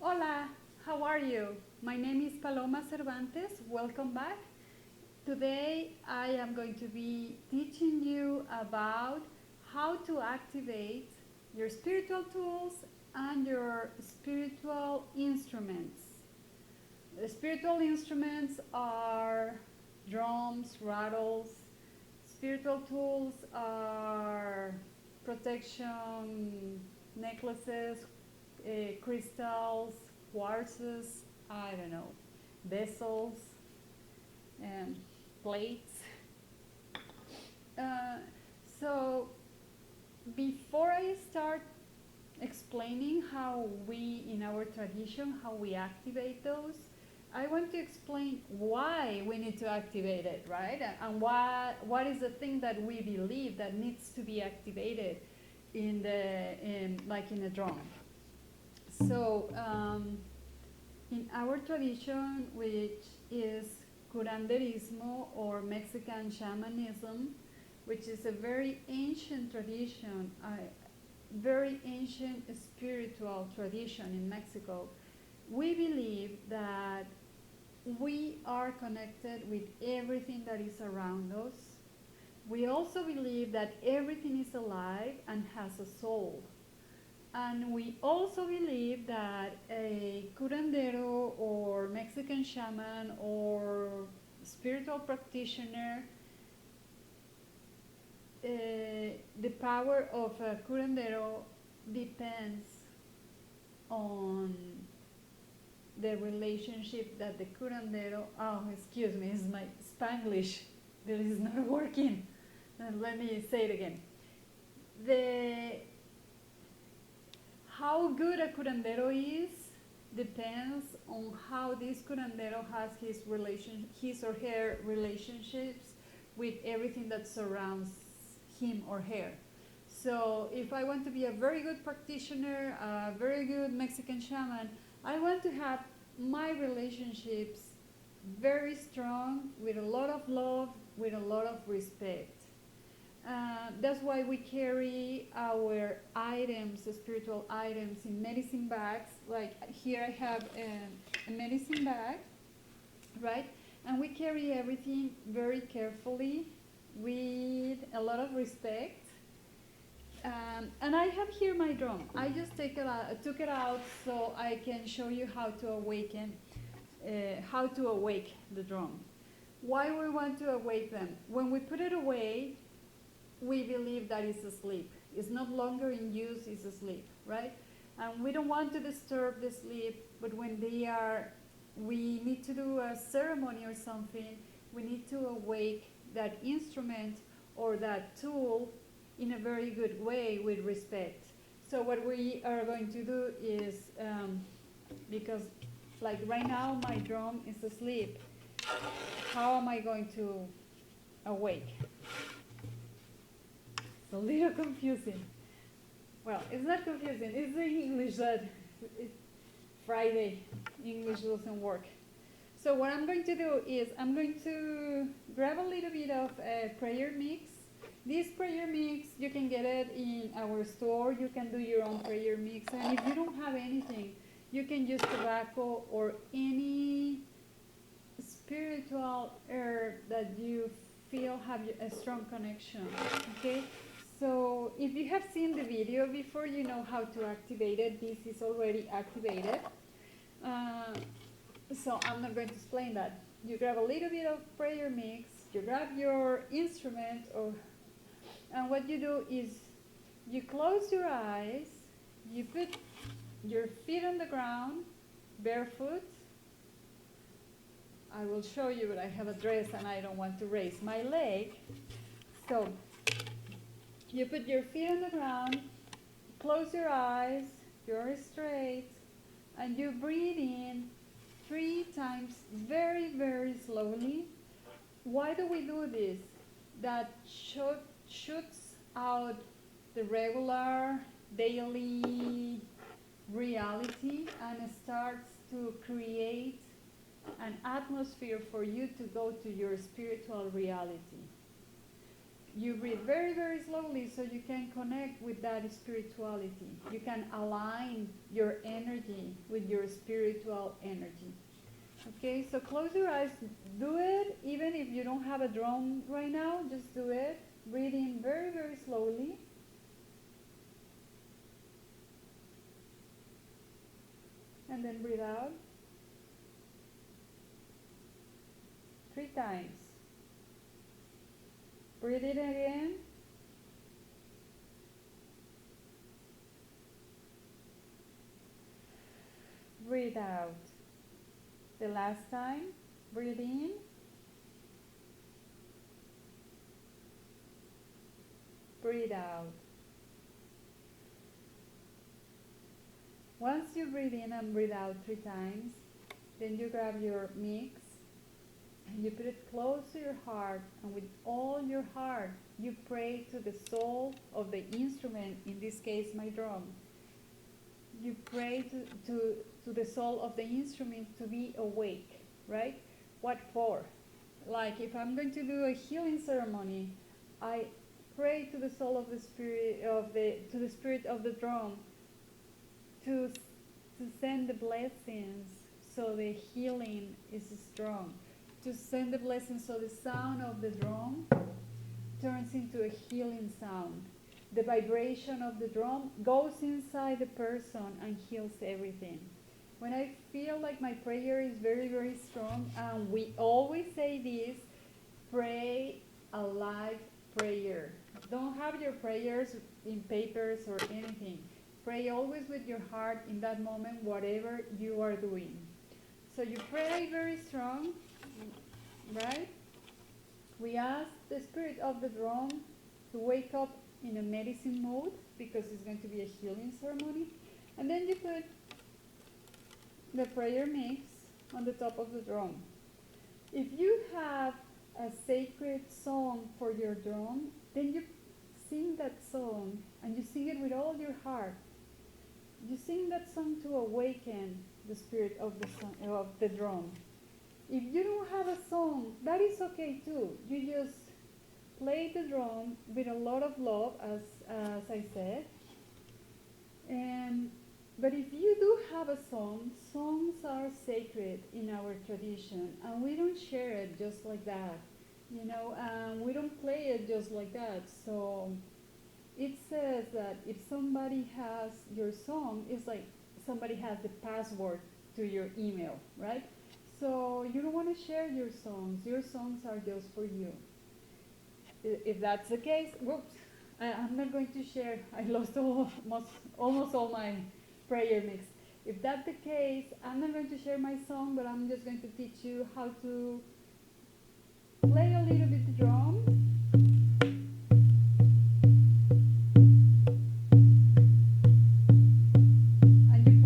Hola, how are you? My name is Paloma Cervantes. Welcome back. Today I am going to be teaching you about how to activate your spiritual tools and your spiritual instruments. The spiritual instruments are drums, rattles. Spiritual tools are protection necklaces, crystals, quartzes, I don't know, vessels, and plates. Uh, so before I start explaining how we, in our tradition, how we activate those, I want to explain why we need to activate it, right? And what is the thing that we believe that needs to be activated like in a drum. So in our tradition, which is Curanderismo or Mexican Shamanism, which is a very ancient tradition, very ancient spiritual tradition in Mexico, we believe that we are connected with everything that is around us. We also believe that everything is alive and has a soul. And we also believe that a curandero or Mexican shaman or spiritual practitioner, the power of a curandero depends on the relationship that the curandero, oh, excuse me, it's my Spanglish that is not working. Let me say it again. How good a curandero is depends on how this curandero has his or her relationships with everything that surrounds him or her. So if I want to be a very good practitioner, a very good Mexican shaman, I want to have my relationships very strong, with a lot of love, with a lot of respect. That's why we carry our items, spiritual items, in medicine bags. Like here I have a medicine bag, right? And we carry everything very carefully with a lot of respect. And I have here my drum. I just took it out so I can show you how to awaken, how to awake the drum. Why we want to awake them? When we put it away, we believe that it's asleep. It's not longer in use, it's asleep, right? And we don't want to disturb the sleep, but when we need to do a ceremony or something, we need to awake that instrument or that tool in a very good way with respect. So what we are going to do is, because like right now my drum is asleep, how am I going to awake? It's a little confusing. Well, it's not confusing. It's the English that Friday English doesn't work. So what I'm going to do is I'm going to grab a little bit of a prayer mix. This prayer mix, you can get it in our store. You can do your own prayer mix. And if you don't have anything, you can use tobacco or any spiritual herb that you feel have a strong connection. Okay? So if you have seen the video before, you know how to activate it. This is already activated. So I'm not going to explain that. You grab a little bit of prayer mix, you grab your instrument, and what you do is you close your eyes, you put your feet on the ground, barefoot. I will show you, but I have a dress and I don't want to raise my leg. So you put your feet on the ground, close your eyes, you're straight, and you breathe in 3 times very, very slowly. Why do we do this? That shoots out the regular daily reality and starts to create an atmosphere for you to go to your spiritual reality. you breathe very, very slowly so you can connect with that spirituality. You can align your energy with your spiritual energy. Okay, so close your eyes, do it, even if you don't have a drum right now, just do it. Breathe in very, very slowly. And then breathe out 3 times. Breathe in again. Breathe out. The last time, breathe in. Breathe out. Once you breathe in and breathe out 3 times, then you grab your mix and you put it close to your heart, and with all your heart, you pray to the soul of the instrument, in this case, my drum. You pray to the soul of the instrument to be awake, right? What for? Like if I'm going to do a healing ceremony, I pray to the soul of the spirit to the spirit of the drum to send the blessings so the healing is strong. To send the blessings so the sound of the drum turns into a healing sound. The vibration of the drum goes inside the person and heals everything. When I feel like my prayer is very, very strong, and we always say this, pray a live prayer. Don't have your prayers in papers or anything. Pray always with your heart in that moment, whatever you are doing. So you pray very strong, right? We ask the spirit of the drum to wake up in a medicine mode, because it's going to be a healing ceremony. And then you put the prayer mix on the top of the drum. If you have a sacred song for your drum, then you sing that song, and you sing it with all your heart. You sing that song to awaken the spirit of the drum. If you don't have a song, that is okay too. You just play the drum with a lot of love, as I said. But if you do have a song, songs are sacred in our tradition, and we don't share it just like that. We don't play it just like that. So it says that if somebody has your song, it's like somebody has the password to your email, right? So you don't want to share your songs. Your songs are just for you. If that's the case, whoops, I'm not going to share. I lost almost all my prayer mix. If that's the case, I'm not going to share my song, but I'm just going to teach you how to play a little bit the drum. And you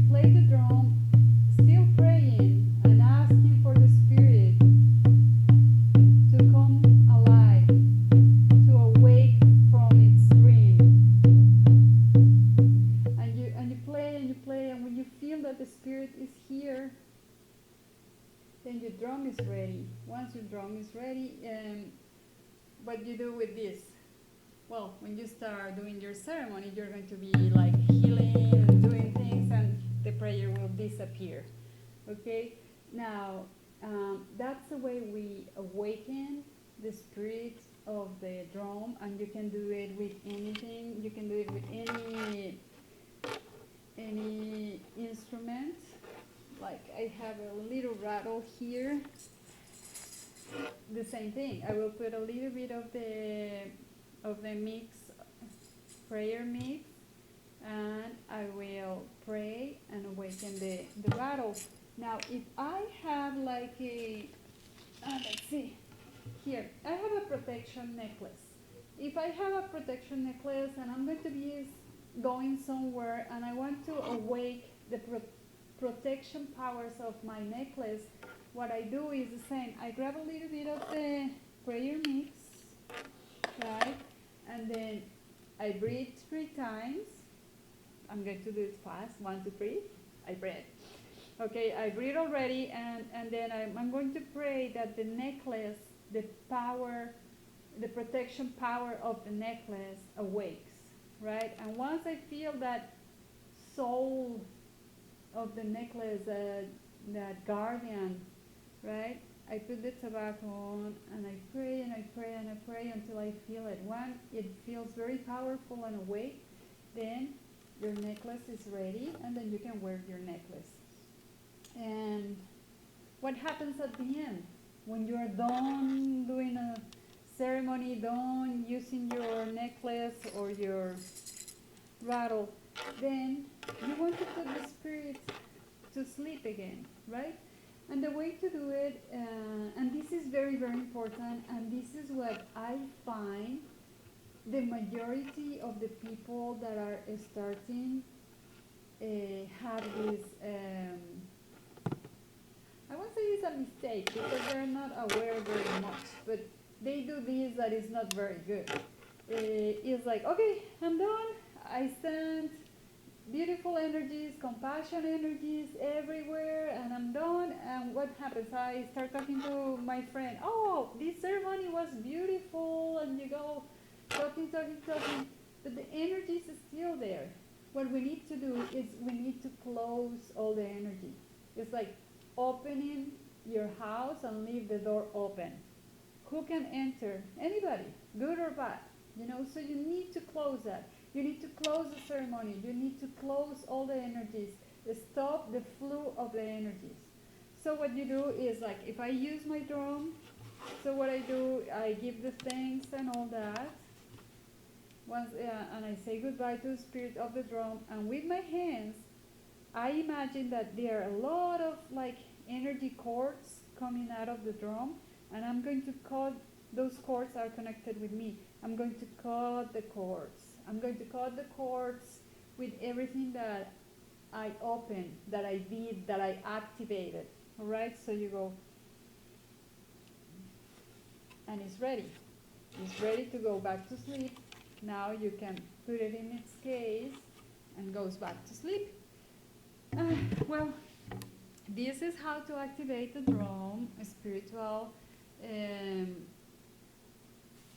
play the drum, still praying and asking for the spirit to come alive, to awake from its dream. And you play, and when you feel that the spirit is here, then your drum is ready. Once your drum is ready, what you do with this? Well, when you start doing your ceremony, you're going to be like healing and doing things, and the prayer will disappear. Okay? Now, that's the way we awaken the spirit of the drum, and you can do it with anything. You can do it with any instrument. Like I have a little rattle here. The same thing. I will put a little bit of the mix, prayer mix, and I will pray and awaken the rattle. Now, if I have like let's see, here, I have a protection necklace. If I have a protection necklace and I'm going to be going somewhere and I want to awake the protection powers of my necklace, what I do is the same. I grab a little bit of the prayer mix, right? And then I breathe 3 times. I'm going to do it fast. 1, 2, 3. I breathe. Okay, I breathe already, and then I'm going to pray that the necklace the power, the protection power of the necklace awakes, right? And once I feel that soul of the necklace, that guardian, right? I put the tobacco on and I pray and I pray and I pray until I feel it. When it feels very powerful and awake, then your necklace is ready and then you can wear your necklace. And what happens at the end? When you're done doing a ceremony, done using your necklace or your rattle, then you want to put the spirit to sleep again, right? And the way to do it, and this is very, very important, and this is what I find the majority of the people that are starting have this, I won't say it's a mistake because they're not aware very much, but they do this that is not very good. It's like, okay, I'm done, I sent beautiful energies, compassion energies everywhere, and I'm done. And what happens? I start talking to my friend. Oh, this ceremony was beautiful, and you go talking, but the energies is still there. What we need to do is we need to close all the energy. It's like opening your house and leave the door open. Who can enter? Anybody, good or bad, so you need to close that. You need to close the ceremony. You need to close all the energies. Stop the flow of the energies. So what you do is, like, if I use my drum, so what I do, I give the thanks and all that. Once, and I say goodbye to the spirit of the drum. And with my hands, I imagine that there are a lot of energy cords coming out of the drum, and I'm going to cut. Those cords are connected with me. I'm going to cut the cords. I'm going to cut the cords with everything that I opened, that I did, that I activated. All right, so you go, and it's ready. It's ready to go back to sleep. Now you can put it in its case and goes back to sleep. Well, this is how to activate the drum, a spiritual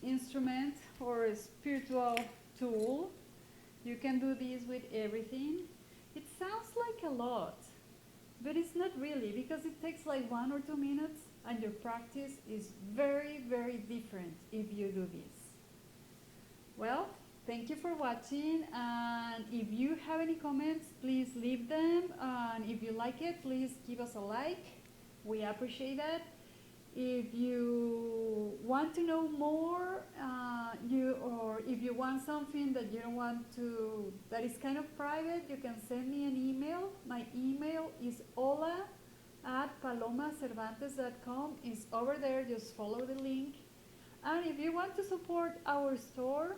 instrument or a spiritual tool. You can do this with everything. It sounds like a lot, but it's not really, because it takes like 1 or 2 minutes, and your practice is very, very different if you do this. Well, thank you for watching, and if you have any comments, please leave them, and if you like it, please give us a like. We appreciate that. If you want to know more, or if you want something that you don't want to, that is kind of private, you can send me an email. My email is hola@palomacervantes.com. It's over there, just follow the link. And if you want to support our store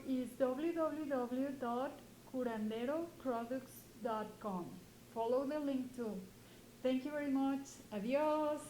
is www.curanderoproducts.com. Follow the link too. Thank you very much. Adios.